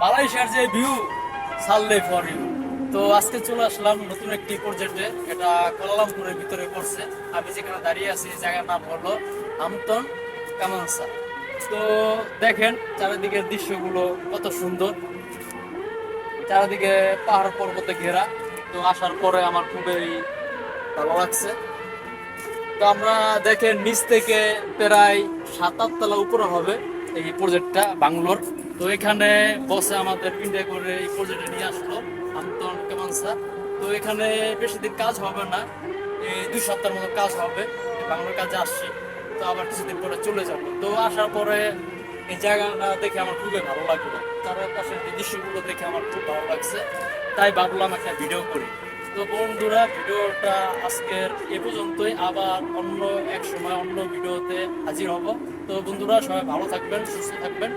মালয়েশিয়ার যে view সাললে for you. তো আজকে চলে আসলাম নতুন একটি প্রজেক্টে, এটা কোয়ালালামপুরের ভিতরে পড়ছে। আমি যেখানে দাঁড়িয়ে আছি এই জায়গার নাম হলো আমতন কামানসা। তো দেখেন চারিদিকের দৃশ্যগুলো কত সুন্দর, চারিদিকে পাহাড় পর্বতে ঘেরা। তো আসার পরে আমার খুবই ভালো লাগছে। তো আমরা দেখেন নিচ থেকে প্রায় 7-8 তলা উপরে হবে এই প্রজেক্টটা বাংলোর। তো এখানে বসে আমাদের ইন্ডিয়া করে এই প্রজেক্টে নিয়ে আসলো আমতন কামানসা। তো এখানে বেশি দিন কাজ হবে না, এই 2 সপ্তাহের মতো কাজ হবে। এই বাংলোর কাজে আসছি, তো আবার কিছুদিন পরে চলে যাবো। তো আসার পরে এই জায়গাটা দেখে আমার খুবই ভালো লাগলো, চারপাশের যে দৃশ্যগুলো দেখে আমার খুব ভালো লাগছে, তাই ভাবলাম একটা ভিডিও করি। তো বন্ধুরা, ভিডিওটা আজকের এ পর্যন্তই, আবার অন্য এক সময় অন্য ভিডিওতে হাজির হব। তো বন্ধুরা, সবাই ভালো থাকবেন, সুস্থ থাকবেন।